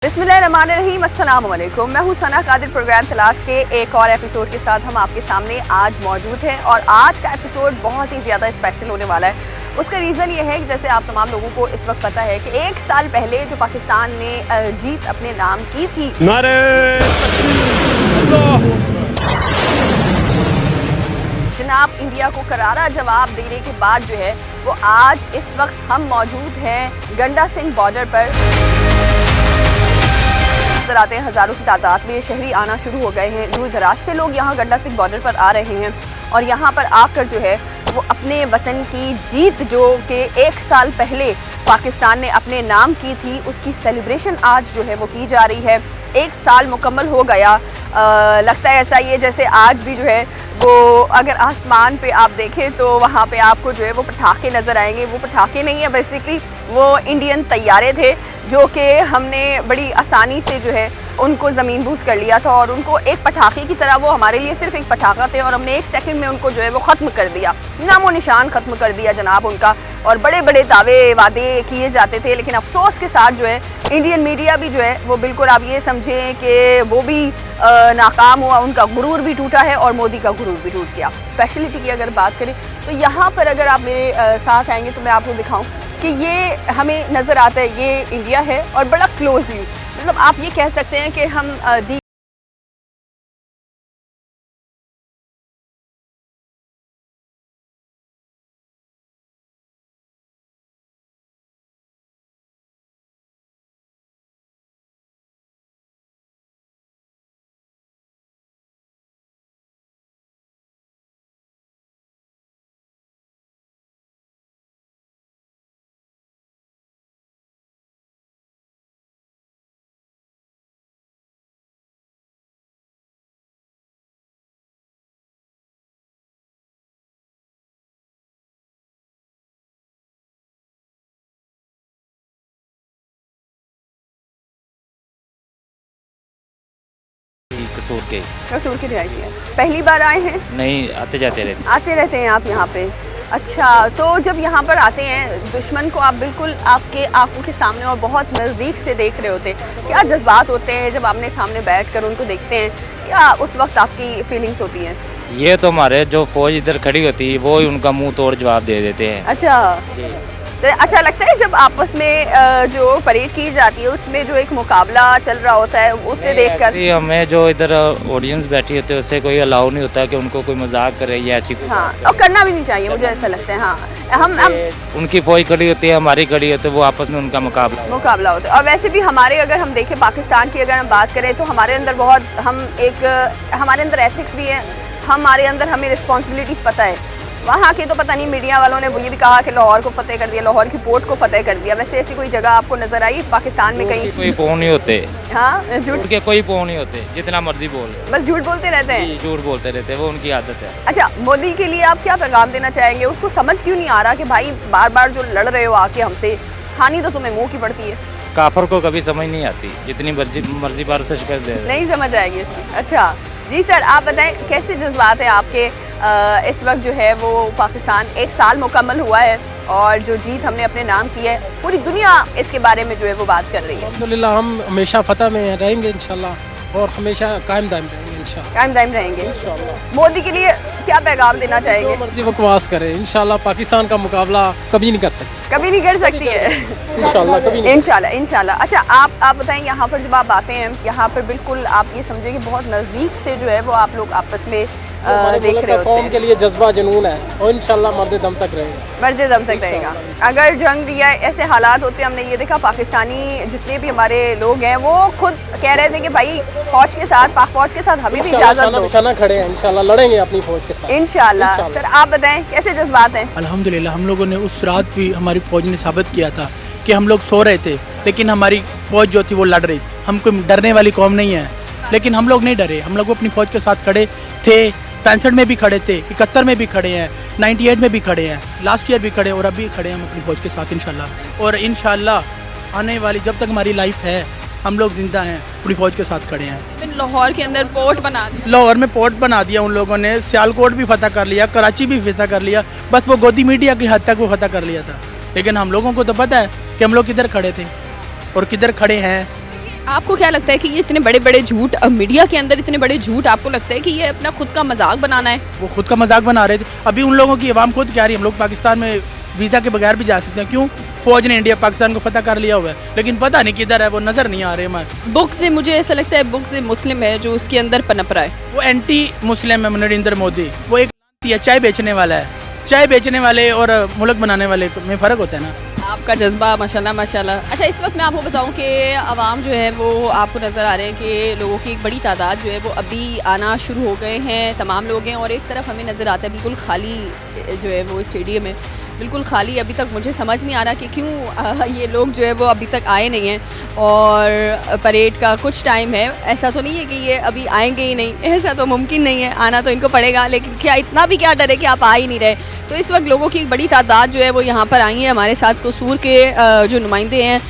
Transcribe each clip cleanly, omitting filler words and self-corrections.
बिस्मिल्लाहिर्रहमानिर्रहीम, अस्सलाम वालेकुम। मैं हूं सना कादिर। प्रोग्राम तलाश के एक और एपिसोड के साथ हम आपके सामने आज मौजूद हैं और आज का एपिसोड बहुत ही ज़्यादा स्पेशल होने वाला है। उसका रीज़न ये है कि जैसे आप तमाम लोगों को इस वक्त पता है कि एक साल पहले जो पाकिस्तान ने जीत अपने नाम की थी, जनाब इंडिया को करारा जवाब देने के बाद जो है वो आज इस वक्त हम मौजूद हैं गंडा सिंह बॉर्डर पर। नजर आते हैं हज़ारों की तादाद में शहरी आना शुरू हो गए हैं। दूर दराज से लोग यहाँ गंडा सिंह बॉर्डर पर आ रहे हैं और यहाँ पर आकर जो है वो अपने वतन की जीत जो कि एक साल पहले पाकिस्तान ने अपने नाम की थी उसकी सेलिब्रेशन आज जो है वो की जा रही है। एक साल मुकम्मल हो गया। लगता है ऐसा ही है जैसे आज भी जो है वो अगर आसमान पे आप देखें तो वहाँ पे आपको जो है वो पटाखे नज़र आएंगे। वो पटाखे नहीं है, बेसिकली वो इंडियन तैयारे थे जो कि हमने बड़ी आसानी से जो है उनको ज़मीन बूस कर लिया था और उनको एक पटाखे की तरह, वो हमारे लिए सिर्फ एक पटाखा थे और हमने एक सेकंड में उनको जो है वो ख़त्म कर दिया, नामो निशान ख़त्म कर दिया जनाब उनका। और बड़े बड़े दावे वादे किए जाते थे, लेकिन अफसोस के साथ जो है इंडियन मीडिया भी जो है वो बिल्कुल आप ये समझें कि वो भी नाकाम हुआ, उनका गुरूर भी टूटा है और मोदी का गुरूर भी टूट गया। स्पेशलिटी की अगर बात करें तो यहाँ पर अगर आप मेरे साथ आएंगे तो मैं आपको दिखाऊँ कि ये हमें नज़र आता है, ये इंडिया है और बड़ा क्लोजली, मतलब आप ये कह सकते हैं कि हम कसूर के रिहायशी हैं। पहली बार आए हैं? नहीं, आते जाते रहते हैं आप यहाँ पे। अच्छा, तो जब यहाँ पर आते हैं दुश्मन को आप बिल्कुल आपके आंखों के सामने और बहुत नज़दीक से देख रहे होते हैं, क्या जज्बात होते हैं जब आमने सामने बैठ कर उनको देखते हैं? क्या उस वक्त आपकी फीलिंग्स होती हैं? ये तो हमारे जो फौज इधर खड़ी होती है वो ही उनका मुंह तोड़ जवाब दे देते हैं। अच्छा, तो अच्छा लगता है जब आपस में जो परेड की जाती है उसमें जो एक मुकाबला चल रहा होता है उसे देखकर? हमें जो इधर ऑडियंस बैठी होती है उससे कोई अलाउ नहीं होता कि उनको कोई मजाक करे या ऐसी कोई। हाँ, और करना भी नहीं चाहिए, मुझे ऐसा लगता है। हाँ, हम उनकी फौज खड़ी होती है, हमारी खड़ी होती है, वो आपस में उनका मुकाबला होता है। और वैसे भी हमारे, अगर हम देखें पाकिस्तान की अगर हम बात करें तो हमारे अंदर बहुत हमारे अंदर एथिक्स भी है, हमारे अंदर हमें रिस्पॉन्सिबिलिटीज़ पता है। वहाँ के तो पता नहीं मीडिया वालों ने ये भी कहा कि लाहौर को फतेह कर दिया, लाहौर की पोर्ट को फतेह कर दिया। वैसे ऐसी कोई जगह आपको नजर आई पाकिस्तान में कहीं? कोई पौ नहीं होते। हाँ, झूठ के कोई पौ नहीं होते, जितना मर्जी बोल, बस झूठ बोलते रहते हैं। झूठ बोलते रहते हैं, वो उनकी आदत है। अच्छा, मोदी के लिए आप क्या पैगाम देना चाहेंगे? उसको समझ क्यों नहीं आ रहा कि भाई बार बार जो लड़ रहे हो आके हमसे, खानी तो तुम्हें मुँह की पड़ती है। काफर को कभी समझ नहीं आती, जितनी मर्जी बार से शिकस्त दे नहीं समझ आएगी इसकी। अच्छा जी सर, आप बताएं कैसे जज्बात हैं आपके? इस वक्त जो है वो पाकिस्तान एक साल मुकम्मल हुआ है और जो जीत हमने अपने नाम की है, पूरी दुनिया इसके बारे में जो है वो बात कर रही है। अल्हम्दुलिल्लाह हम हमेशा फतह में रहेंगे इंशाल्लाह और हमेशा कायम दायम रहेंगे इंशाल्लाह। कायम दायम रहेंगे इंशाल्लाह। मोदी के लिए क्या पैगाम देना चाहेंगे? जो मर्जी बकवास करे, इंशाल्लाह पाकिस्तान का मुकाबला कभी नहीं कर सकती। कभी नहीं कर सकती है इंशाल्लाह कभी नहीं। इंशाल्लाह। अच्छा, आप बताएं यहाँ पर जब आप आते हैं यहाँ पर बिल्कुल आप ये समझे कि बहुत नज़दीक से जो है वो आप लोग आपस में देख रहे होते कौम हैं। के लिए जज्बा जुनून है और इंशाल्लाह मर्दे दम तक रहेगा। मर्दे दम तक रहेगा। अगर जंग या ऐसे हालात होते, हमने ये देखा पाकिस्तानी जितने भी हमारे लोग हैं वो खुद कह रहे थे कि भाई फौज के साथ, पाक फौज के साथ हमें भी इजाज़त दो। निशाना खड़े हैं, इंशाल्लाह लड़ेंगे अपनी फौज के साथ इंशाल्लाह। सर आप बताएं कैसे जज्बात हैं? अल्हम्दुलिल्लाह, हम लोगों ने उस रात भी हमारी फ़ौज ने साबित किया था कि हम लोग सो रहे थे लेकिन हमारी फ़ौज जो थी वो लड़ रही। हम कोई डरने वाली कौम नहीं है, लेकिन हम लोग नहीं डरे। हम लोग अपनी फ़ौज के साथ खड़े थे। 65 में भी खड़े थे, 71 में भी खड़े हैं, 98 में भी खड़े हैं, लास्ट ईयर भी खड़े और अभी खड़े हैं हम अपनी फ़ौज के साथ इंशाल्लाह। और इंशाल्लाह आने वाली जब तक हमारी लाइफ है हम लोग जिंदा हैं, पूरी फ़ौज के साथ खड़े हैं। लाहौर के अंदर पोर्ट बना दिया, लाहौर में पोर्ट बना दिया उन लोगों ने, सियालकोट भी फतह कर लिया, कराची भी फतह कर लिया, बस वो गोदी मीडिया की हद तक वो फतह कर लिया था। लेकिन हम लोगों को तो पता है कि हम लोग किधर खड़े थे और किधर खड़े हैं। आपको क्या लगता है कि ये इतने बड़े बड़े झूठ मीडिया के अंदर इतने बड़े झूठ, आपको लगता है कि ये अपना खुद का मजाक बनाना है? वो खुद का मजाक बना रहे थे। अभी उन लोगों की आवाम खुद कह रही है हम लोग पाकिस्तान में वीज़ा के बगैर भी जा सकते हैं। क्यों? फौज ने इंडिया पाकिस्तान को फतह कर लिया हुआ है, लेकिन पता नहीं किधर है, वो नज़र नहीं आ रहे हमारे। बुक से मुझे ऐसा लगता है बुक से मुस्लिम है जो उसके अंदर पनप रहा है। वो एंटी मुस्लिम है नरेंद्र मोदी। वो एक चाय बेचने वाला है। चाय बेचने वाले और मुल्क बनाने वाले में फ़र्क होता है ना। आपका जज्बा माशाल्लाह माशाल्लाह। अच्छा, इस वक्त मैं आपको बताऊं कि आवाम जो है वो आपको नज़र आ रहे हैं कि लोगों की एक बड़ी तादाद जो है वो अभी आना शुरू हो गए हैं, तमाम लोग हैं। और एक तरफ हमें नज़र आता है बिल्कुल खाली जो है वो स्टेडियम है, बिल्कुल खाली। अभी तक मुझे समझ नहीं आ रहा कि क्यों ये लोग जो है वो अभी तक आए नहीं हैं। और परेड का कुछ टाइम है, ऐसा तो नहीं है कि ये अभी आएंगे ही नहीं, ऐसा तो मुमकिन नहीं है, आना तो इनको पड़ेगा। लेकिन क्या इतना भी क्या डर है कि आप आ ही नहीं रहे। तो इस वक्त लोगों की एक बड़ी तादाद जो है वो यहाँ पर आई है। हमारे साथ कसूर के जो नुमाइंदे हैं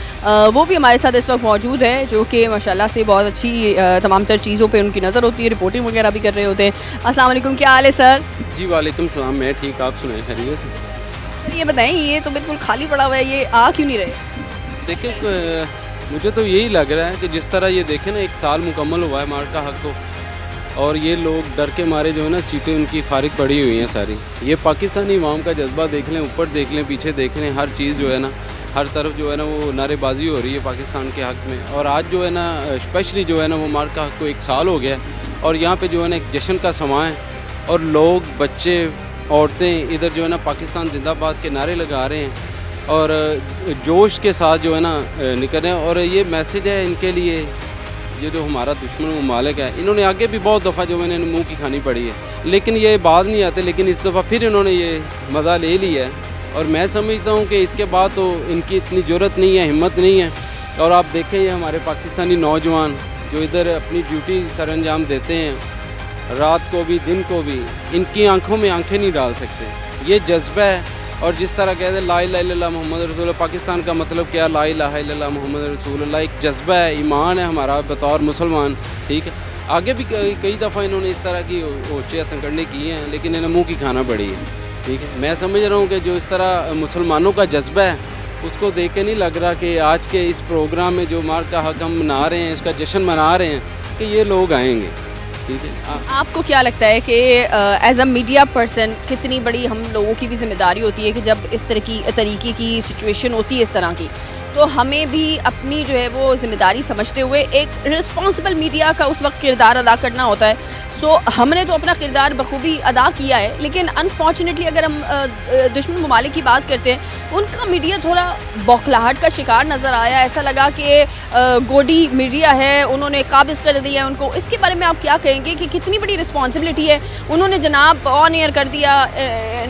वो भी हमारे साथ इस वक्त मौजूद है, जो कि माशाल्लाह से बहुत अच्छी तमाम तर चीज़ों पे उनकी नज़र होती है, रिपोर्टिंग वगैरह भी कर रहे होते हैं। अस्सलाम वालेकुम, क्या हाल है सर? जी वालेकुम सलाम, मैं ठीक, आप सुनाएं खैरियत से? सर ये बताएं, ये तो बिल्कुल खाली पड़ा हुआ है, ये आ क्यों नहीं रहे? देखिए मुझे तो यही लग रहा है कि जिस तरह ये देखें ना, 1 साल मुकम्मल हुआ है मार्च का हक को, और ये लोग डर के मारे जो है ना सीटें उनकी फारिग पड़ी हुई हैं सारी। ये पाकिस्तानी अवाम का जज्बा देख लें, ऊपर देख लें, पीछे देख लें, हर चीज़ जो है ना, हर तरफ जो है ना वो नारेबाजी हो रही है पाकिस्तान के हक़ में। और आज जो है ना स्पेशली जो है ना वो मार्च का हक को 1 साल हो गया है, और यहाँ पे जो है ना एक जश्न का समा है, और लोग, बच्चे, औरतें इधर जो है ना पाकिस्तान जिंदाबाद के नारे लगा रहे हैं और जोश के साथ जो है ना निकल रहे हैं। और ये मैसेज है इनके लिए, ये जो हमारा दुश्मन ममालिक है, इन्होंने आगे भी बहुत दफ़ा जो मैंने मुंह की खानी पड़ी है, लेकिन ये बाज नहीं आते। लेकिन इस दफ़ा फिर इन्होंने ये मज़ा ले लिया है, और मैं समझता हूँ कि इसके बाद तो इनकी इतनी ज़रूरत नहीं है, हिम्मत नहीं है। और आप देखें ये हमारे पाकिस्तानी नौजवान जो इधर अपनी ड्यूटी सर अंजाम देते हैं, रात को भी दिन को भी, इनकी आंखों में आंखें नहीं डाल सकते। ये जज्बा है। और जिस तरह कहते हैं ला इलाहा इल्लल्लाह मुहम्मद रसूलुल्लाह, पाकिस्तान का मतलब क्या? ला इलाहा इल्लल्लाह मुहम्मद रसूलुल्लाह एक जज्बा है, ईमान है हमारा बतौर मुसलमान। ठीक है, आगे भी कई दफ़ा इन्होंने इस तरह की ओचे हथकंडे किए हैं, लेकिन इन्हें मुँह की खाना पड़ी है। ठीक है, मैं समझ रहा हूँ कि जो इस तरह मुसलमानों का जज्बा है, उसको देख के नहीं लग रहा कि आज के इस प्रोग्राम में जो मार्च का हक हम मना रहे हैं, इसका जश्न मना रहे हैं, कि ये लोग आएंगे। ठीक है, आपको क्या लगता है कि एज अ मीडिया पर्सन कितनी बड़ी हम लोगों की भी जिम्मेदारी होती है कि जब इस तरीके की सिचुएशन होती है इस तरह की, तो हमें भी अपनी जो है वो जिम्मेदारी समझते हुए एक रिस्पॉन्सिबल मीडिया का उस वक्त किरदार अदा करना होता है। सो हमने तो अपना किरदार बखूबी अदा किया है, लेकिन अनफॉर्चुनेटली अगर हम दुश्मन ममालिक की बात करते हैं, उनका मीडिया थोड़ा बौखलाहट का शिकार नज़र आया। ऐसा लगा कि गोडी मीडिया है, उन्होंने काबिज़ कर दिया उनको। इसके बारे में आप क्या कहेंगे कि कितनी बड़ी रिस्पॉन्सिबिलिटी है? उन्होंने जनाब ऑन एयर कर दिया,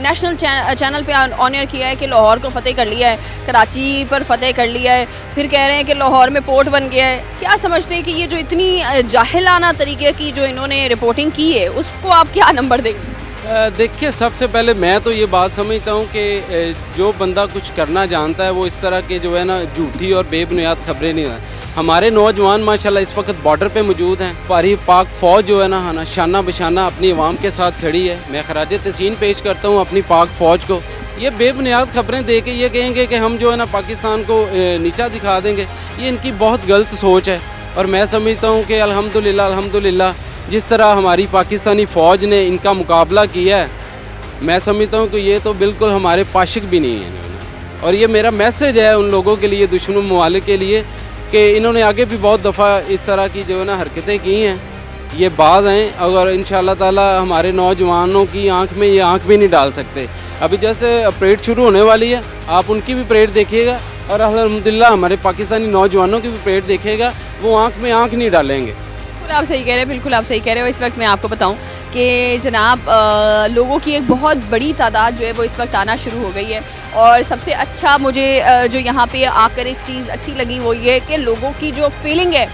नेशनल चैनल पे ऑन एयर किया है कि लाहौर को फ़तेह कर लिया है, कराची पर फ़तेह कर लिया है, फिर कह रहे हैं कि लाहौर में पोर्ट बन गया है। क्या समझते हैं कि ये जो इतनी जाहिलाना तरीके की जो इन्होंने रिपोर्टिंग की है, उसको आप क्या नंबर देंगे? देखिए, सबसे पहले मैं तो ये बात समझता हूँ कि जो बंदा कुछ करना जानता है वो इस तरह के जो है ना झूठी और बेबुनियाद खबरें नहीं है। हमारे नौजवान माशाल्लाह इस वक्त बॉर्डर पे मौजूद हैं। पारी पाक फ़ौज जो है ना शाना बशाना अपनी आवाम के साथ खड़ी है। मैं खराज तहसीन पेश करता हूँ अपनी पाक फ़ौज को। ये बेबुनियाद खबरें दे के ये कहेंगे कि हम जो है ना पाकिस्तान को नीचा दिखा देंगे, ये इनकी बहुत गलत सोच है। और मैं समझता हूँ कि अल्हम्दुलिल्लाह जिस तरह हमारी पाकिस्तानी फ़ौज ने इनका मुकाबला किया है, मैं समझता हूँ कि ये तो बिल्कुल हमारे पाशिक भी नहीं है। और ये मेरा मैसेज है उन लोगों के लिए, दुश्मन ममालिक के लिए, कि इन्होंने आगे भी बहुत दफ़ा इस तरह की जो है ना हरकतें की हैं। ये बाज हैं, अगर इंशाअल्लाह ताला हमारे नौजवानों की आंख में ये आंख भी नहीं डाल सकते। अभी जैसे परेड शुरू होने वाली है, आप उनकी भी परेड देखिएगा, और अल्हम्दुलिल्लाह हमारे पाकिस्तानी नौजवानों की भी परेड देखिएगा, वो आंख में आंख नहीं डालेंगे। आप सही कह रहे हैं, बिल्कुल आप सही कह रहे हो। इस वक्त मैं आपको बताऊं कि जनाब लोगों की एक बहुत बड़ी तादाद जो है वो इस वक्त आना शुरू हो गई है। और सबसे अच्छा मुझे जो यहाँ पे आकर एक चीज़ अच्छी लगी वो ये कि लोगों की जो फीलिंग है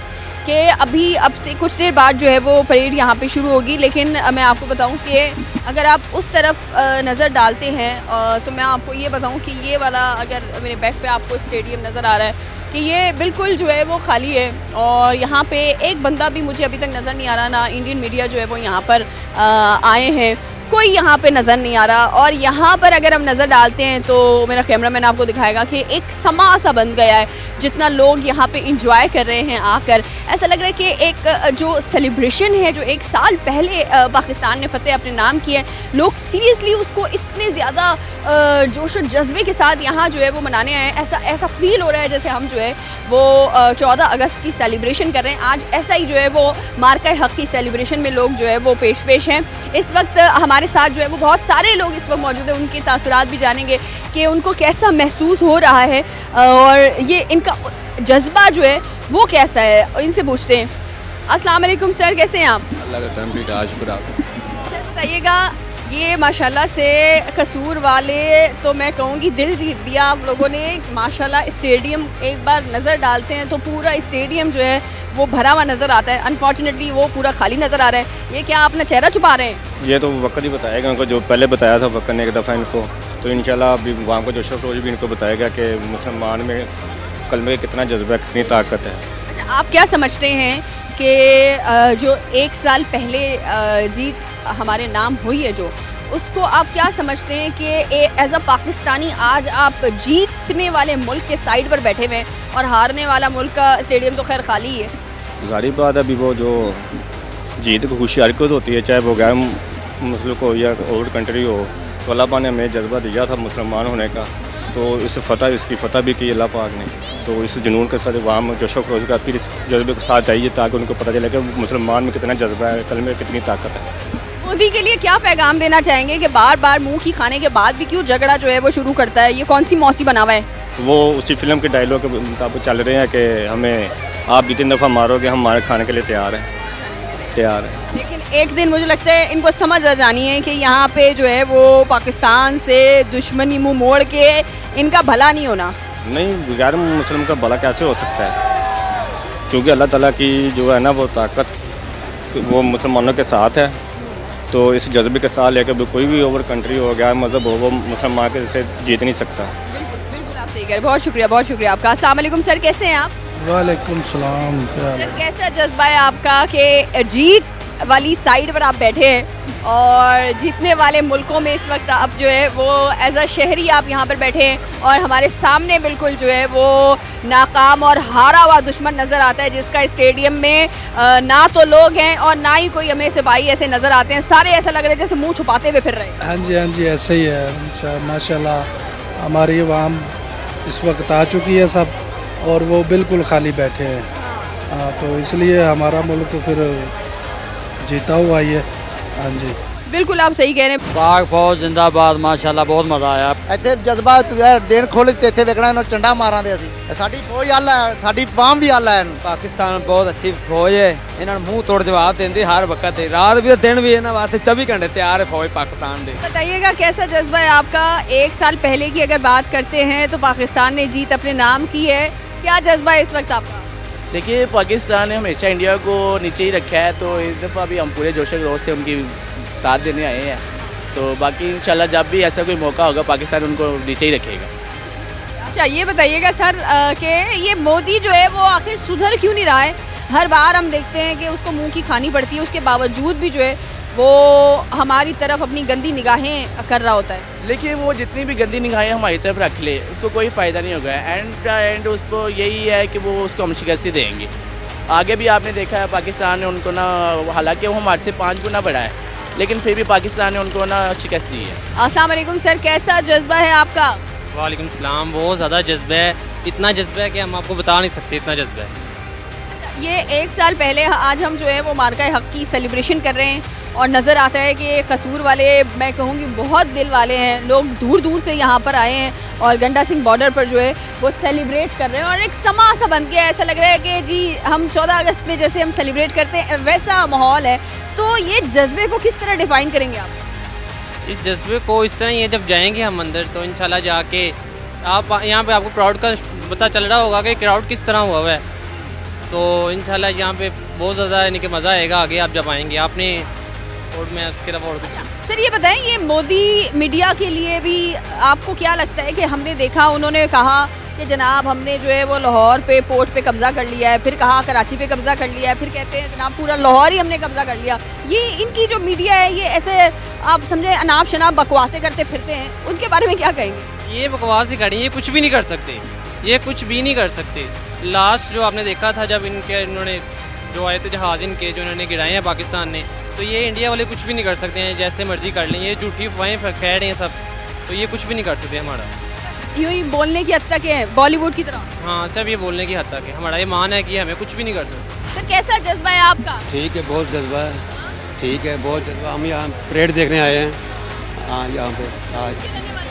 कि अभी अब से कुछ देर बाद जो है वो परेड यहाँ पे शुरू होगी, लेकिन मैं आपको बताऊं कि अगर आप उस तरफ नज़र डालते हैं तो मैं आपको ये बताऊं कि ये वाला, अगर मेरे बैक पे आपको स्टेडियम नज़र आ रहा है, कि ये बिल्कुल जो है वो खाली है। और यहाँ पे एक बंदा भी मुझे अभी तक नज़र नहीं आ रहा, ना इंडियन मीडिया जो है वो यहाँ पर आए हैं। कोई यहाँ पे नज़र नहीं आ रहा। और यहाँ पर अगर हम नज़र डालते हैं तो मेरा कैमरामैन आपको दिखाएगा कि एक समा सा बन गया है, जितना लोग यहाँ पे इंजॉय कर रहे हैं आकर। ऐसा लग रहा है कि एक जो सेलिब्रेशन है जो एक साल पहले पाकिस्तान ने फतेह अपने नाम की है, लोग सीरियसली उसको इतने ज़्यादा जोश और जज्बे के साथ यहाँ जो है वो मनाने आए हैं। ऐसा फील हो रहा है जैसे हम जो है वो 14 अगस्त की सेलिब्रेशन कर रहे हैं। आज ऐसा ही जो है वो मार्का हक की सेलिब्रेशन में लोग जो है वो पेश हैं। इस वक्त हमारे साथ जो है वो बहुत सारे लोग इस वक्त मौजूद हैं, उनके तासुरात भी जानेंगे कि उनको कैसा महसूस हो रहा है और ये इनका जज्बा जो है वो कैसा है, इनसे पूछते हैं। अस्सलाम वालेकुम सर, कैसे हैं आप? अल्लाह का करम ठीक है, शुक्र आप। सर बताइएगा, ये माशाल्लाह से कसूर वाले तो मैं कहूँगी दिल जीत दिया आप लोगों ने। माशाल्लाह स्टेडियम एक बार नज़र डालते हैं तो पूरा स्टेडियम जो है वो भरा हुआ नज़र आता है। अनफॉर्चुनेटली वो पूरा खाली नज़र आ रहा है। ये क्या अपना चेहरा छुपा रहे हैं? ये तो वक्त ही बताएगा उनको, जो पहले बताया था वक्त ने एक दफ़ा इनको, तो इंशाल्लाह अभी वहाँ को जोश रोज भी इनको बताएगा कि मुसलमान में कलमे का कितना जज्बा है, कितनी ताकत है। अच्छा, आप क्या समझते हैं कि जो एक साल पहले जीत हमारे नाम हुई है जो, उसको आप क्या समझते हैं कि एज अ पाकिस्तानी आज आप जीतने वाले मुल्क के साइड पर बैठे हुए हैं और हारने वाला मुल्क का स्टेडियम तो खैर खाली ही है? जाहिर बात है, अभी वो जो जीत को खुशियारी को होती है, चाहे वो गैर मुस्लिम हो या और कंट्री हो, तो अल्लाह पाक ने हमें जज्बा दिया था मुसलमान होने का, तो इस फतह इसकी फतह भी की अल्लाह पाक ने। तो इस जुनून के साथ वहाँ जोश खरोश का फिर इस जज्बे के साथ चाहिए ताकि उनको पता चले कि मुसलमान में कितना जज्बा है, कल में कितनी ताकत है। मोदी के लिए क्या पैगाम देना चाहेंगे कि बार बार मुंह की खाने के बाद भी क्यों झगड़ा जो है वो शुरू करता है? ये कौन सी मौसी बना हुआ है? तो वो उसी फिल्म के डायलॉग के मुताबिक चल रहे हैं कि हमें आप जितनी दफ़ा मारोगे हम हमारे खाने के लिए तैयार हैं। लेकिन एक दिन मुझे लगता है इनको समझ आ जानी है कि यहाँ पे जो है वो पाकिस्तान से दुश्मनी मुंह मोड़ के इनका भला नहीं होना। नहीं, गैर मुस्लिम का भला कैसे हो सकता है? क्योंकि अल्लाह ताला की जो है ना वो ताकत वो मुसलमानों के साथ है। तो इस जज्बे के साथ लेकर कोई भी ओवर कंट्री हो, गया मज़हब हो, वो मुसलमान के से जीत नहीं सकता। बिल्कुल आप सही कह रहे हैं। बहुत शुक्रिया आपका। अस्सलाम वालेकुम सर, कैसे हैं आप? वालेकुम सलाम। सर कैसा जज्बा है आपका कि जीत वाली साइड पर आप बैठे हैं और जीतने वाले मुल्कों में इस वक्त आप जो है वो एज अ शहरी आप यहाँ पर बैठे हैं और हमारे सामने बिल्कुल जो है वो नाकाम और हारा हुआ दुश्मन नज़र आता है, जिसका स्टेडियम में ना तो लोग हैं और ना ही कोई हमें सिपाही ऐसे नज़र आते हैं। सारे ऐसा लग रहा है जैसे मुंह छुपाते हुए फिर रहे हैं। हाँ जी ऐसे ही है। माशाल्लाह हमारी वहाँ इस वक्त आ चुकी है सब और वो बिल्कुल खाली बैठे हैं। हाँ, तो इसलिए हमारा मुल्क फिर जीता हुआ ही है। हाँ जी बिल्कुल आप सही कह रहे हैं। पाक फौज जिंदाबाद, माशाल्लाह बहुत मज़ा आया। ਇੱਥੇ ਜਜ਼ਬਾ ਦੇਣ ਖੋਲ ਤੇ ਇੱਥੇ ਵੇਖਣਾ ਇਹਨੂੰ ਚੰਡਾ ਮਾਰਾਂਦੇ ਅਸੀਂ। ਸਾਡੀ ਫੌਜ ਹੱਲ ਹੈ, ਸਾਡੀ ਬਾਮ ਵੀ ਹੱਲ ਹੈ ਇਹਨੂੰ। पाकिस्तान बहुत अच्छी फौज है, इन्होंने मुंह तोड़ जवाब देंगे हर वक्त, रात भी दिन भी इन्होंने वास्ते 24 घंटे तैयार है फौज पाकिस्तान दे। बताइएगा कैसा जज्बा है आपका? एक साल पहले की अगर बात करते हैं तो पाकिस्तान ने जीत अपने नाम की है, क्या जज्बा है इस वक्त आपका? देखिए, पाकिस्तान ने हमेशा इंडिया को नीचे ही रखा है, तो इस दफ़ा भी हम पूरे जोश खरोश से उनकी साथ देने आए हैं। तो बाकी इंशाल्लाह जब भी ऐसा कोई मौका होगा पाकिस्तान उनको नीचे ही रखेगा। अच्छा ये बताइएगा सर कि ये मोदी जो है वो आखिर सुधर क्यों नहीं रहा है? हर बार हम देखते हैं कि उसको मुंह की खानी पड़ती है, उसके बावजूद भी जो है वो हमारी तरफ अपनी गंदी निगाहें कर रहा होता है। लेकिन वो जितनी भी गंदी निगाहें हमारी तरफ रख ले उसको कोई फ़ायदा नहीं होगा। एंड उसको यही है कि वो उसको हम शिकस्त देंगे। आगे भी आपने देखा है पाकिस्तान ने उनको ना, हालांकि वो हमारे से 5 गुना बड़ा है, लेकिन फिर भी पाकिस्तान ने उनको ना शिकस्त दी है। अस्सलाम वालेकुम सर, कैसा जज्बा है आपका? वालेकुम सलाम। बहुत ज़्यादा जज्बा है, इतना जज्बा है कि हम आपको बता नहीं सकते, इतना जज्बा है। ये एक साल पहले आज हम जो है वो मार्का हक की सेलिब्रेशन कर रहे हैं और नज़र आता है कि कसूर वाले मैं कहूँगी बहुत दिल वाले हैं, लोग दूर दूर से यहाँ पर आए हैं और गंडा सिंह बॉर्डर पर जो है वो सेलिब्रेट कर रहे हैं और एक समा सा बन गया। ऐसा लग रहा है कि जी हम 14 अगस्त पे जैसे हम सेलिब्रेट करते हैं वैसा माहौल है। तो ये जज्बे को किस तरह डिफ़ाइन करेंगे आप? इस जज्बे को इस तरह ये जब जाएंगे हम अंदर तो इंशाल्लाह जाके आप यहाँ पे आपको क्राउड का पता चल रहा होगा कि क्राउड किस तरह हुआ है। तो इंशाल्लाह यहाँ पे बहुत ज़्यादा यानी कि मज़ा आएगा आगे आप जब आएंगे। आपने और मैं उसके अलावा और कुछ सर ये बताएं, ये मोदी मीडिया के लिए भी आपको क्या लगता है कि हमने देखा उन्होंने कहा कि जनाब हमने जो है वो लाहौर पे पोर्ट पे कब्ज़ा कर लिया है, फिर कहा कराची पे कब्ज़ा कर लिया है, फिर कहते हैं जनाब पूरा लाहौर ही हमने कब्ज़ा कर लिया। ये इनकी जो मीडिया है ये ऐसे आप समझे अनाप शनाप बकवासें करते फिरते हैं, उनके बारे में क्या कहेंगे? ये बकवास ही करें, ये कुछ भी नहीं कर सकते, ये कुछ भी नहीं कर सकते। लास्ट जो आपने देखा था जब इन्होंने जो आए थे जहाज़ इनके जो इन्होंने गिराए हैं पाकिस्तान ने, तो ये इंडिया वाले कुछ भी नहीं कर सकते हैं, जैसे मर्जी कर लें। ये झूठी अफवाहें फैल रहे हैं सब, तो ये कुछ भी नहीं कर सकते हमारा। यूँ ही बोलने की हद तक है बॉलीवुड की तरह। हाँ सब ये बोलने की हद तक है, हमारा ये मान है कि हमें कुछ भी नहीं कर सकते। सर कैसा जज्बा है आपका? ठीक है, बहुत जज्बा है, ठीक है, बहुत जज्बा। हम यहाँ परेड देखने आए हैं, हाँ यहाँ पे आज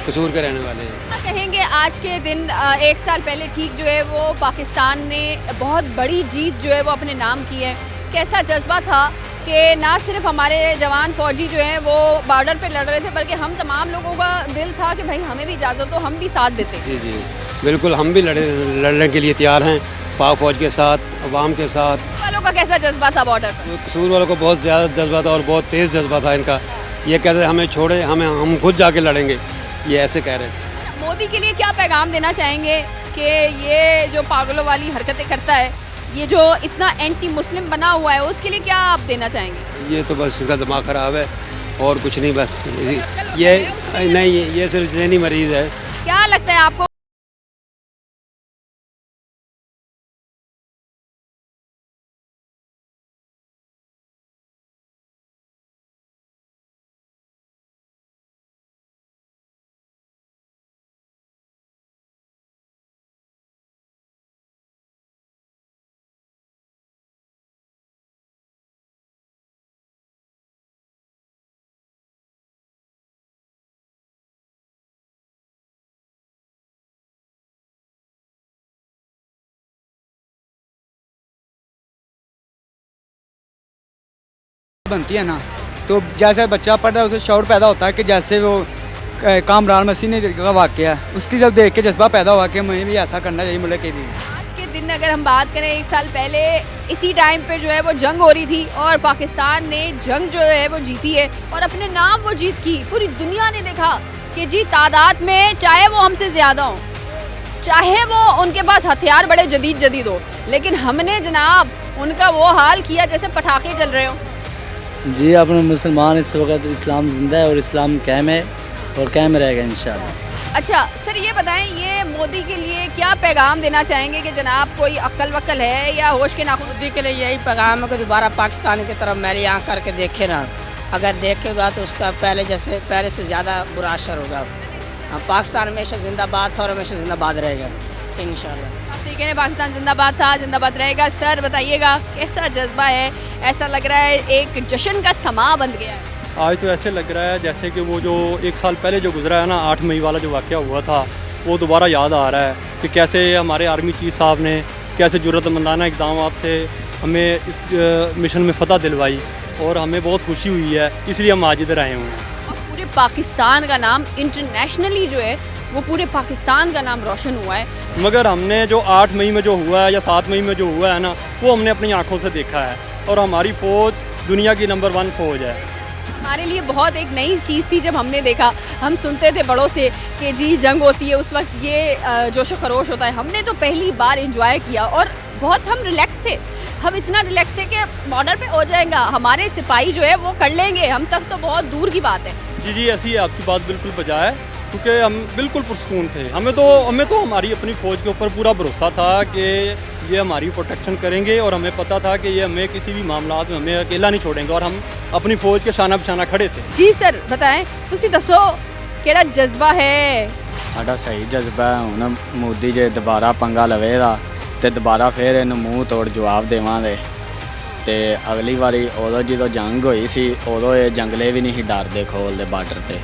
कसूर के रहने वाले हैं। क्या कहेंगे आज के दिन 1 साल पहले ठीक जो है वो पाकिस्तान ने बहुत बड़ी जीत जो है वो अपने नाम की है, कैसा जज्बा था कि ना सिर्फ हमारे जवान फौजी जो हैं वो बॉर्डर पे लड़ रहे थे, बल्कि हम तमाम लोगों का दिल था कि भाई हमें भी इजाज़त हो, हम भी साथ देते। जी जी बिल्कुल, हम भी लड़ने के लिए तैयार हैं, पाक फौज के साथ, अवाम के साथ। वालों का कैसा जज्बा था बॉर्डर पर? कसूर वालों को बहुत ज़्यादा जज्बा था और बहुत तेज़ जज्बा था इनका। ये कहते हैं हमें छोड़े, हम खुद जाके लड़ेंगे, ये ऐसे कह रहे थे। मोदी के लिए क्या पैगाम देना चाहेंगे कि ये जो पागलों वाली हरकतें करता है, ये जो इतना एंटी मुस्लिम बना हुआ है, उसके लिए क्या आप देना चाहेंगे? ये तो बस इसका दिमाग ख़राब है और कुछ नहीं, बस ये नहीं, ये सिर्फ जहनी मरीज़ है। क्या लगता है आपको? बनती है ना, तो जैसे बच्चा पढ़ रहा है उसे शौर पैदा होता है कि जैसे वो कामरान मसीह ने का वाक़या है, उसकी जब देख के जज्बा पैदा हुआ कि मुझे भी ऐसा करना चाहिए मुल्क के लिए। आज के दिन अगर हम बात करें 1 साल पहले इसी टाइम पे जो है वो जंग हो रही थी और पाकिस्तान ने जंग जो है वो जीती है और अपने नाम वो जीत की। पूरी दुनिया ने देखा कि जी तादाद में चाहे वो हमसे ज़्यादा हो, चाहे वो उनके पास हथियार बड़े जदीद हो, लेकिन हमने जनाब उनका वो हाल किया जैसे पटाखे चल रहे हो। जी अपने मुसलमान इस वक्त इस्लाम जिंदा है और इस्लाम कायम है और कायम रहेगा इंशाल्लाह। अच्छा सर ये बताएं, ये मोदी के लिए क्या पैगाम देना चाहेंगे कि जनाब कोई अक्ल वक्ल है या होश के नाखून? मोदी के लिए यही पैगाम है कि दोबारा पाकिस्तान की तरफ मेरी आँख करके देखे ना, अगर देखेगा तो उसका पहले से ज़्यादा बुरा असर होगा। पाकिस्तान हमेशा जिंदाबाद था और हमेशा जिंदाबाद रहेगा इंशाल्लाह। आप सही कह रहे हैं, पाकिस्तान जिंदाबाद था, जिंदाबाद रहेगा। सर बताइएगा कैसा जज्बा है? ऐसा लग रहा है एक जश्न का समा बन गया है। आज तो ऐसे लग रहा है जैसे कि वो जो 1 साल पहले जो गुजरा है ना, 8 मई वाला जो वाक़या हुआ था, वो दोबारा याद आ रहा है कि कैसे हमारे आर्मी चीफ साहब ने कैसे जुर्रतमंदाना इक़दाम से हमें इस मिशन में फ़तह दिलवाई और हमें बहुत खुशी हुई है, इसलिए हम आज इधर आए हुए हैं। और पूरे पाकिस्तान का नाम इंटरनेशनली जो है वो पूरे पाकिस्तान का नाम रोशन हुआ है। मगर हमने जो 8 मई में जो हुआ है या 7 मई में जो हुआ है ना, वो हमने अपनी आंखों से देखा है और हमारी फ़ौज दुनिया की नंबर 1 फ़ौज है। हमारे लिए बहुत एक नई चीज़ थी जब हमने देखा। हम सुनते थे बड़ों से कि जी जंग होती है उस वक्त ये जोश खरोश होता है। हमने तो पहली बार एंजॉय किया और बहुत हम रिलैक्स थे। हम इतना रिलैक्स थे कि बॉर्डर पे हो जाएगा, हमारे सिपाही जो है वो कर लेंगे, हम तक तो बहुत दूर की बात है। जी जी ऐसी है, आपकी बात बिल्कुल बजा है, क्योंकि हम बिल्कुल पुरसकून थे। हमें तो हमारी अपनी फ़ौज के ऊपर पूरा भरोसा था कि ये हमारी प्रोटेक्शन करेंगे और हमें पता था कि ये हमें किसी भी मामला में हमें अकेला नहीं छोड़ेंगे और हम अपनी फ़ौज के शाना बशाना खड़े थे। जी सर बताएं, तुसी दसो केड़ा जज्बा है? साडा सही जज्बा है, हुण मोदी जे दोबारा पंगा लवेगा ते दोबारा फिर इन्हूं मूँह तोड़ जवाब देवांगे। ते अगली वारी उदों जो जंग हुई सी उदों ये जंगले भी नहीं डरदे खोलते बार्डर ते।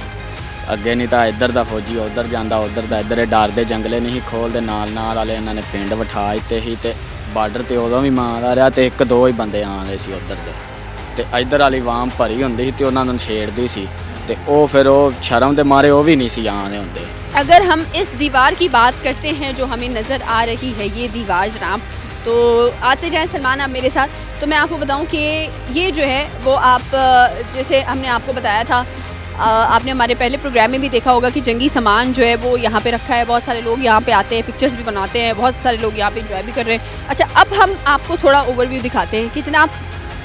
अगे नहीं तो इधर का फौजी उधर जाता, उधर का इधर डरते जंगले नहीं खोलते। नाल वाले इन्होंने पिंड बिठा दिते ही ते बार्डर ते उदों भी मारदा रहा ते 1-2 ही बंदे आते सी उधर ते इधर वाली वाम भरी होंदी सी ते उन्होंने छेड़दी सी ते ओ फिर ओ शर्म दे मारे वो भी नहीं सी आते होंदे। अगर हम इस दीवार की बात करते हैं जो हमें नज़र आ रही है, ये दीवार जनाब, तो आते जाएं सलमान आप मेरे साथ। तो मैं आपको बताऊं कि ये जो है वो आप जैसे हमने आपको बताया था आपने हमारे पहले प्रोग्राम में भी देखा होगा कि जंगी सामान जो है वो यहाँ पे रखा है। बहुत सारे लोग यहाँ पे आते हैं, पिक्चर्स भी बनाते हैं, बहुत सारे लोग यहाँ पे इंजॉय भी कर रहे हैं। अच्छा, अब हम आपको थोड़ा ओवरव्यू दिखाते हैं कि जनाब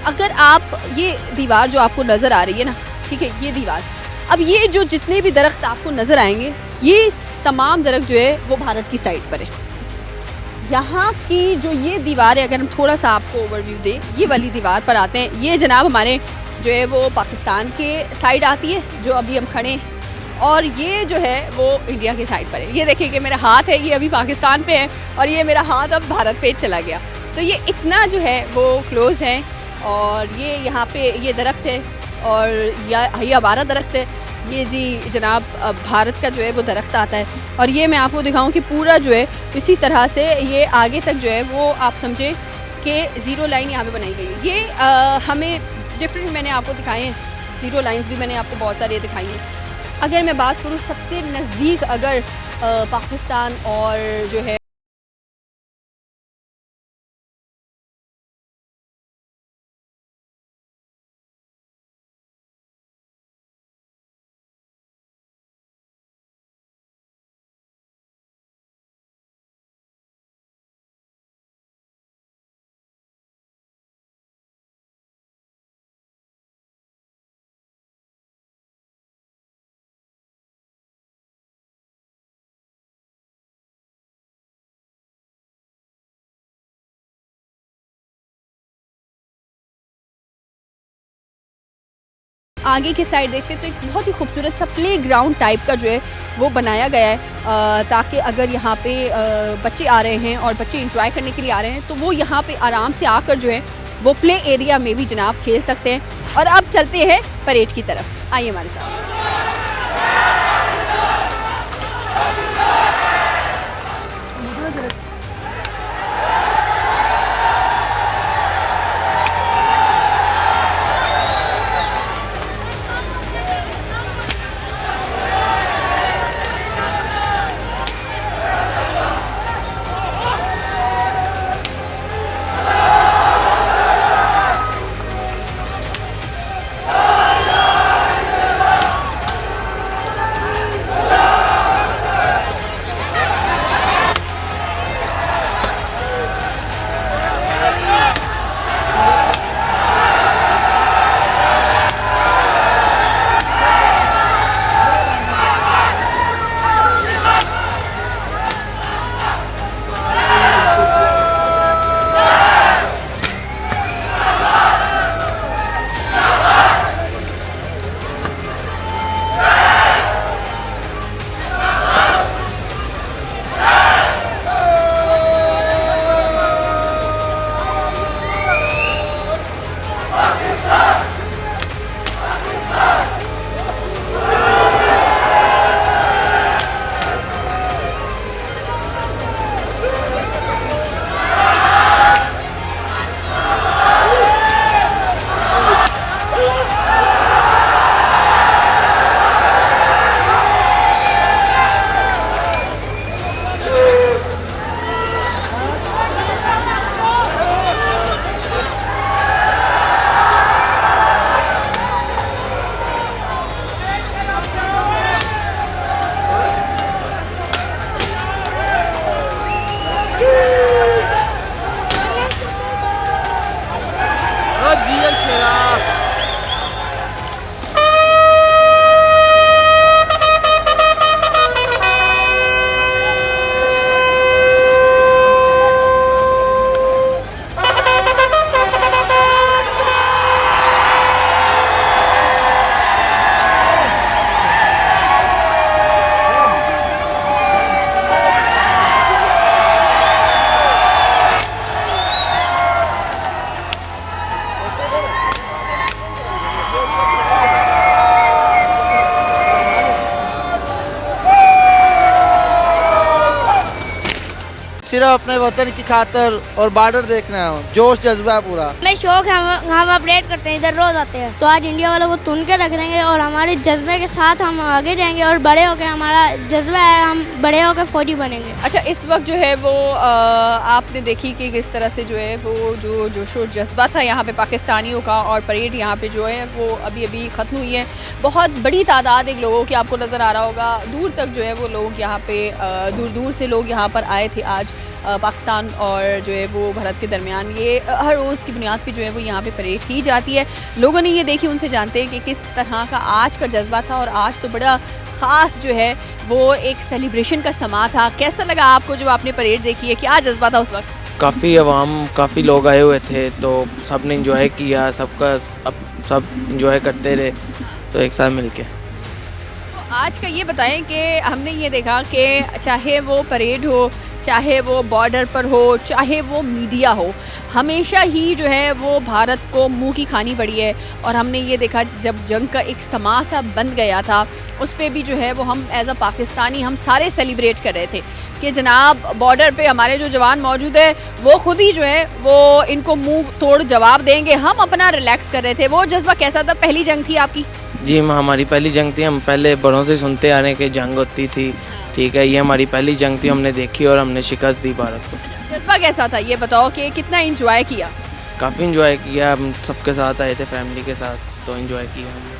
अगर आप ये दीवार जो आपको नज़र आ रही है ना, ठीक है, ये दीवार, अब ये जो जितने भी दरख्त आपको नज़र आएंगे ये तमाम दरख्त जो है वो भारत की साइड पर है। यहाँ की जो ये दीवार है, अगर हम थोड़ा सा आपको ओवरव्यू दें, ये वाली दीवार पर आते हैं, ये जनाब हमारे जो है वो पाकिस्तान के साइड आती है जो अभी हम खड़े हैं, और ये जो है वो इंडिया के साइड पर है। ये देखिए कि मेरा हाथ है ये अभी पाकिस्तान पे है और ये मेरा हाथ अब भारत पे चला गया। तो ये इतना जो है वो क्लोज़ है, और ये यहाँ पे ये दरख्त है और ये हमारा दरख्त है, ये जी जनाब भारत का जो है वो दरख्त आता है। और ये मैं आपको दिखाऊं कि पूरा जो है इसी तरह से ये आगे तक जो है वो आप समझे कि ज़ीरो लाइन यहाँ पे बनाई गई है। ये हमें डिफरेंट मैंने आपको दिखाए हैं, ज़ीरो लाइंस भी मैंने आपको बहुत सारी दिखाई हैं। अगर मैं बात करूँ सबसे नज़दीक अगर पाकिस्तान और जो है आगे की साइड देखते हैं तो एक बहुत ही खूबसूरत सा प्ले ग्राउंड टाइप का जो है वो बनाया गया है, ताकि अगर यहाँ पे बच्चे आ रहे हैं और बच्चे इंजॉय करने के लिए आ रहे हैं तो वो यहाँ पे आराम से आकर जो है वो प्ले एरिया में भी जनाब खेल सकते हैं। और अब चलते हैं परेड की तरफ, आइए हमारे साथ। सिर्फ अपने वतन की खातर और बॉर्डर देखना है, जोश जज्बा है पूरा। हमें शौक है, हम अपडेट करते हैं, इधर रोज आते हैं। तो आज इंडिया वालों को चुन के रख देंगे और हमारे जज्बे के साथ हम आगे जाएंगे और बड़े होकर, हमारा जज्बा है हम बड़े होकर फौजी बनेंगे। अच्छा, इस वक्त जो है वो आपने देखी कि किस तरह से जो है वो जो जोशो जज्बा था यहाँ पे पाकिस्तानियों का, और परेड यहाँ पे जो है वो अभी अभी ख़त्म हुई है। बहुत बड़ी तादाद एक लोगों की आपको नज़र आ रहा होगा, दूर तक जो है वो लोग यहाँ पे दूर दूर से लोग यहाँ पर आए थे आज पाकिस्तान और जो है वो भारत के दरमियान। ये हर रोज़ की बुनियाद पे जो है वो यहाँ पे परेड की जाती है। लोगों ने ये देखी, उनसे जानते हैं कि किस तरह का आज का जज्बा था, और आज तो बड़ा ख़ास जो है वो एक सेलिब्रेशन का समा था। कैसा लगा आपको जब आपने परेड देखी है, क्या जज्बा था उस वक्त? काफ़ी अवाम, काफ़ी लोग आए हुए थे, तो सब ने इंजॉय किया, सबका सब इंजॉय करते रहे, तो एक साथ मिल के। तो आज का ये बताएं कि हमने ये देखा कि चाहे वो परेड हो, चाहे वो बॉर्डर पर हो, चाहे वो मीडिया हो, हमेशा ही जो है वो भारत को मुंह की खानी पड़ी है। और हमने ये देखा जब जंग का एक समा सा बन गया था, उस पर भी जो है वो हम एज अ पाकिस्तानी हम सारे सेलिब्रेट कर रहे थे कि जनाब बॉर्डर पे हमारे जो जवान मौजूद है वो खुद ही जो है वो इनको मुंह तोड़ जवाब देंगे। हम अपना रिलैक्स कर रहे थे। वो जज्बा कैसा था? पहली जंग थी आपकी? जी, हमारी पहली जंग थी। हम पहले बड़ों से सुनते आ रहे हैं कि जंग होती थी, ठीक है, ये हमारी पहली जंग थी, हमने देखी और हमने शिकस्त दी भारत को। जज्बा कैसा था ये बताओ कि कितना एंजॉय किया? काफ़ी इंजॉय किया, हम सबके साथ आए थे फैमिली के साथ, तो इंजॉय किया हमने।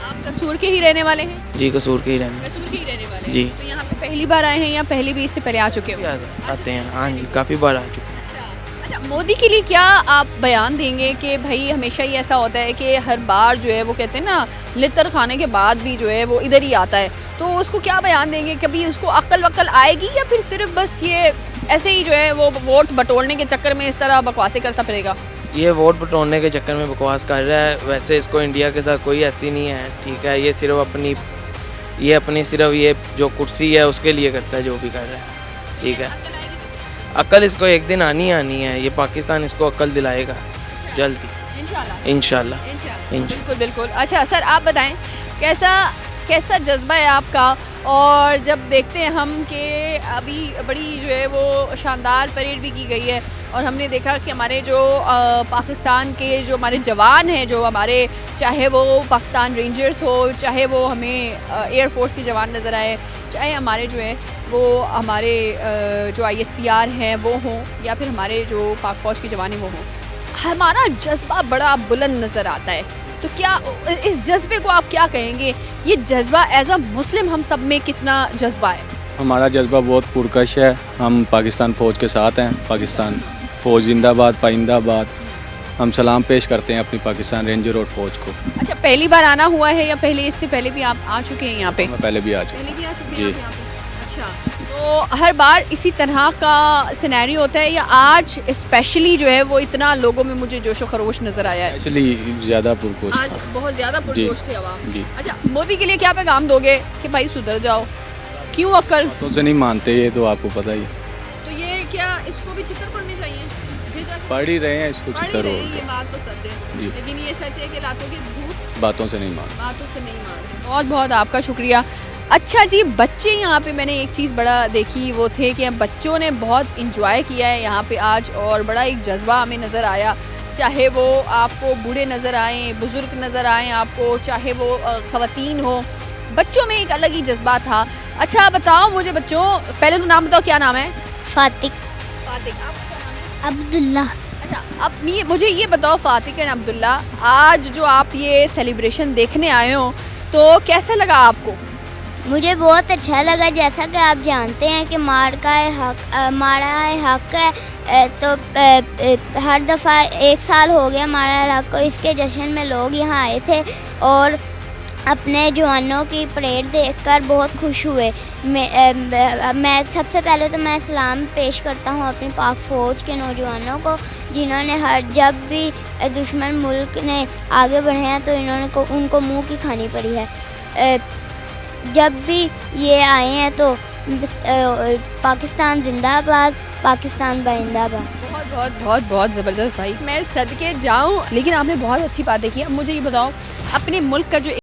आप कसूर के ही रहने वाले हैं? जी, कसूर के ही रहने। कसूर के ही रहने वाले हैं। जी। तो यहाँ पे पहली बार आए हैं या पहले भी इससे पहले आ चुके हो? आते हैं, हाँ जी, काफ़ी बार आ चुके हैं। अच्छा, मोदी के लिए क्या आप बयान देंगे कि भाई हमेशा ही ऐसा होता है कि हर बार जो है वो कहते हैं ना लितर खाने के बाद भी जो है वो इधर ही आता है, तो उसको क्या बयान देंगे? कभी उसको अक्ल वक्ल आएगी या फिर सिर्फ बस ये ऐसे ही जो है वो वोट बटोरने के चक्कर में इस तरह बकवासें करता फिरेगा? ये वोट बटोरने के चक्कर में बकवास कर रहा है। वैसे इसको इंडिया के साथ कोई ऐसी नहीं है, ठीक है, ये सिर्फ अपनी सिर्फ ये जो कुर्सी है उसके लिए करता है जो भी कर रहा है, ठीक है। अक्ल इसको एक दिन आनी है, ये पाकिस्तान इसको अक्ल दिलाएगा जल्दी, इंशाल्लाह। बिल्कुल बिल्कुल। अच्छा सर, आप बताएं कैसा जज्बा है आपका? और जब देखते हैं हम कि अभी बड़ी जो है वो शानदार परेड भी की गई है, और हमने देखा कि हमारे जो पाकिस्तान के जो हमारे जवान हैं, जो हमारे चाहे वो पाकिस्तान रेंजर्स हो, चाहे वो हमें एयरफोर्स के जवान नज़र आए, चाहे हमारे जो है वो हमारे जो ISPR हैं वो हों, या फिर हमारे जो पाक फ़ौज के जवान हैं वो हों, हमारा जज्बा बड़ा बुलंद नज़र आता है। तो क्या इस जज्बे को आप क्या कहेंगे? ये जज्बा एज अ मुस्लिम हम सब में कितना जज्बा है? हमारा जज्बा बहुत पुरकश है। हम पाकिस्तान फ़ौज के साथ हैं। पाकिस्तान फ़ौज जिंदाबाद, पाइंदाबाद। हम सलाम पेश करते हैं अपनी पाकिस्तान रेंजर और फ़ौज को। अच्छा, पहली बार आना हुआ है या पहले इससे पहले भी आप आ चुके हैं यहाँ पे? मैं पहले भी आ चुका हूँ जी। अच्छा, तो हर बार इसी तरह का सिनेरियो होता है या आज स्पेशली जो है वो इतना लोगों में मुझे जोशो खरोश नज़र आया है? एक्चुअली ज़्यादा पुरजोश, आज बहुत ज़्यादा पुरजोश थे आवाम। जी। अच्छा, मोदी के लिए क्या पैगाम दोगे कि भाई सुधर जाओ? क्यों अक्ल तो से नहीं मानते, ये तो आपको पता ही है। तो ये क्या इसको भी छितर पड़ने चाहिए? पढ़ ही रहे हैं इसको छितर हो, ये बात तो सच है, लेकिन ये सच है कि लातों के भूत बातों से नहीं मानते। बातों से नहीं मानते। बहुत बहुत आपका शुक्रिया। अच्छा जी, बच्चे यहाँ पे मैंने एक चीज़ बड़ा देखी, वो थे कि बच्चों ने बहुत इंजॉय किया है यहाँ पे आज, और बड़ा एक जज्बा हमें नज़र आया। चाहे वो आपको बूढ़े नज़र आएँ, बुज़ुर्ग नज़र आएँ आपको, चाहे वो ख़वातीन हो, बच्चों में एक अलग ही जज्बा था। अच्छा बताओ मुझे बच्चों, पहले तो नाम बताओ, क्या नाम है? फातिक। अब्दुल्ला। अच्छा, अब मुझे ये बताओ फातिक एंड अब्दुल्ला, आज जो आप ये सेलिब्रेशन देखने आए हो तो कैसा लगा आपको? मुझे बहुत अच्छा लगा। जैसा कि आप जानते हैं कि मारा है हक है, तो हर दफ़ा 1 साल हो गया मारा हक को। इसके जश्न में लोग यहाँ आए थे और अपने जवानों की परेड देखकर बहुत खुश हुए। मैं सबसे पहले तो मैं सलाम पेश करता हूँ अपनी पाक फ़ौज के नौजवानों को, जिन्होंने जब भी दुश्मन मुल्क ने आगे बढ़े हैं तो उनको मुंह की खानी पड़ी है। जब भी ये आए हैं तो पाकिस्तान जिंदाबाद, पाकिस्तान बाइंदाबाद। बहुत बहुत बहुत बहुत ज़बरदस्त भाई, मैं सदके जाऊँ, लेकिन आपने बहुत अच्छी बात देखी। अब मुझे ये बताओ, अपने मुल्क का जो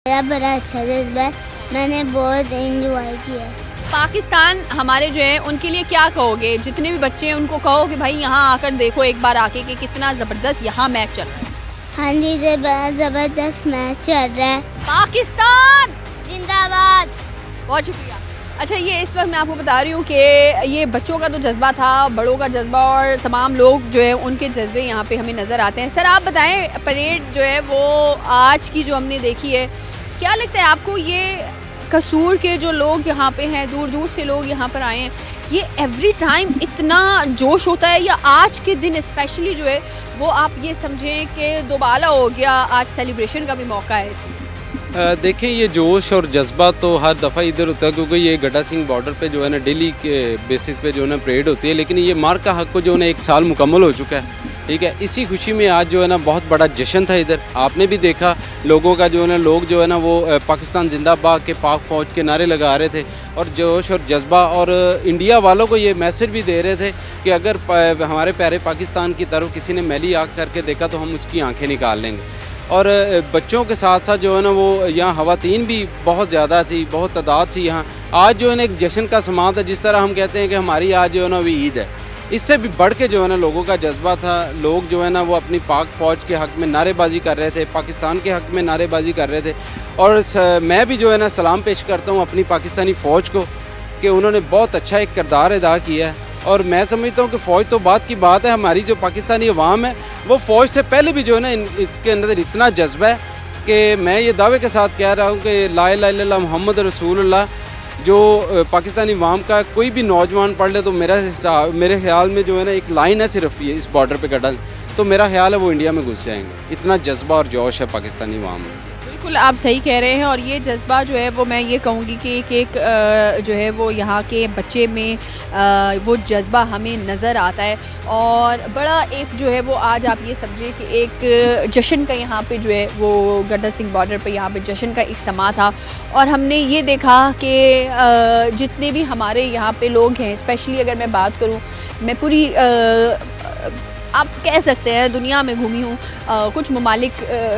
मेरा बड़ा अच्छा जज्बा है, मैंने बहुत एंजॉय किया। पाकिस्तान हमारे जो है उनके लिए क्या कहोगे? जितने भी बच्चे हैं उनको कहो कि भाई यहाँ आकर देखो एक बार आके कि कितना ज़बरदस्त यहाँ मैच चल रहा है। हाँ जी, ये बड़ा ज़बरदस्त मैच चल रहा है। पाकिस्तान जिंदाबाद। बहुत शुक्रिया। अच्छा, ये इस वक्त मैं आपको बता रही हूँ कि ये बच्चों का तो जज्बा था, बड़ों का जज्बा और तमाम लोग जो है उनके जज्बे यहाँ पे हमें नज़र आते हैं। सर आप बताएं, परेड जो है वो आज की जो हमने देखी है, क्या लगता है आपको ये कसूर के जो लोग यहाँ पे हैं, दूर दूर से लोग यहाँ पर आए हैं, ये एवरी टाइम इतना जोश होता है या आज के दिन स्पेशली जो है वो आप ये समझें कि दोबारा हो गया, आज सेलिब्रेशन का भी मौका है इसमें? देखें, ये जोश और जज्बा तो हर दफ़ा इधर होता है क्योंकि ये गड्डा सिंह बॉर्डर पे जो है ना डेली के बेसिस पे जो है ना परेड होती है, लेकिन ये मार्क का हक को जो है ना 1 साल मुकम्मल हो चुका है। ठीक है, इसी खुशी में आज जो है ना बहुत बड़ा जश्न था इधर। आपने भी देखा लोगों का जो है ना, लोग जो है ना वो पाकिस्तान जिंदाबाद के पाक फ़ौज के नारे लगा रहे थे और जोश और जज्बा, और इंडिया वालों को ये मैसेज भी दे रहे थे कि अगर हमारे प्यारे पाकिस्तान की तरफ किसी ने मैली आँख करके देखा तो हम उसकी आँखें निकाल लेंगे। और बच्चों के साथ साथ जो है ना वो यहाँ ख़वातीन भी बहुत ज़्यादा थी, बहुत तादाद थी यहाँ। आज जो है ना एक जश्न का समा था, जिस तरह हम कहते हैं कि हमारी आज जो है ना वो ईद है, इससे भी बढ़ के जो है ना लोगों का जज्बा था। लोग जो है ना वो अपनी पाक फ़ौज के हक़ में नारेबाजी कर रहे थे, पाकिस्तान के हक़ में नारेबाजी कर रहे थे। और मैं भी जो है ना सलाम पेश करता हूँ अपनी पाकिस्तानी फ़ौज को कि उन्होंने बहुत अच्छा एक किरदार अदा किया है। और मैं समझता हूँ कि फ़ौज तो बात की बात है, हमारी जो पाकिस्तानी अवाम है वो फ़ौज से पहले भी जो है ना इसके अंदर इतना जज्बा है कि मैं ये दावे के साथ कह रहा हूँ कि ला इलाहा इल्लल्लाह मुहम्मद रसूलुल्लाह जो पाकिस्तानी अवाम का कोई भी नौजवान पढ़ ले तो मेरे ख्याल में जो है ना एक लाइन है सिर्फ ये इस बॉर्डर पे गड्ढा, तो मेरा ख्याल है वो इंडिया में घुस जाएंगे। इतना जज्बा और जोश है पाकिस्तानी अवाम में। बिल्कुल आप सही कह रहे हैं। और ये जज्बा जो है वो मैं ये कहूँगी कि एक जो है वो यहाँ के बच्चे में वो जज्बा हमें नज़र आता है। और बड़ा एक जो है वो आज आप ये समझिए कि एक जश्न का यहाँ पे जो है वो गड्डा सिंह बॉर्डर पे यहाँ पे जश्न का एक समा था। और हमने ये देखा कि जितने भी हमारे यहाँ पे लोग हैं, स्पेशली अगर मैं बात करूँ, मैं पूरी आप कह सकते हैं दुनिया में घूमी हूँ, कुछ ममालिक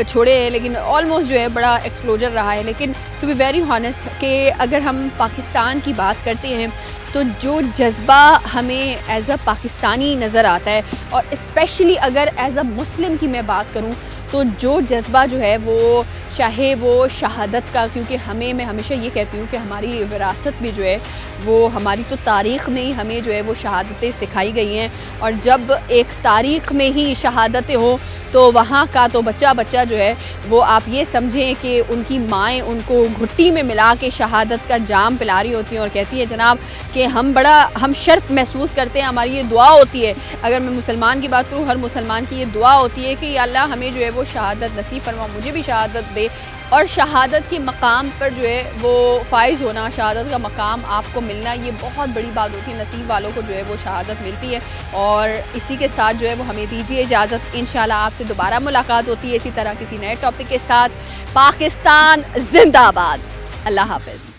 छोड़े हैं, लेकिन ऑलमोस्ट जो है बड़ा एक्सप्लोजर रहा है। लेकिन टू बी वेरी हॉनेस्ट कि अगर हम पाकिस्तान की बात करते हैं तो जो जज्बा हमें एज़ अ पाकिस्तानी नज़र आता है, और स्पेशली अगर एज़ अ मुस्लिम की मैं बात करूँ तो जो जज्बा जो है वो चाहे वो शहादत का, क्योंकि मैं हमेशा ये कहती हूँ कि हमारी विरासत भी जो है वो हमारी तो तारीख़ में ही हमें जो है वो शहादतें सिखाई गई हैं। और जब एक तारीख़ में ही शहादतें हो तो वहाँ का तो बच्चा जो है वो आप ये समझें कि उनकी माएँ उनको घुट्टी में मिला के शहादत का जाम पिला रही होती हैं और कहती है जनाब कि हम शर्फ़ महसूस करते हैं। हमारी ये दुआ होती है, अगर मैं मुसलमान की बात करूँ, हर मुसलमान की ये दुआ होती है कि अल्लाह हमें जो है वो शहादत नसीब फरमा, मुझे भी शहादत दे। और शहादत के मकाम पर जो है वो फ़ाइज़ होना, शहादत का मकाम आपको मिलना, ये बहुत बड़ी बात होती है। नसीब वालों को जो है वो शहादत मिलती है। और इसी के साथ जो है वो हमें दीजिए इजाज़त, इंशाल्लाह आपसे दोबारा मुलाकात होती है इसी तरह किसी नए टॉपिक के साथ। पाकिस्तान जिंदाबाद। अल्लाह हाफ़िज़।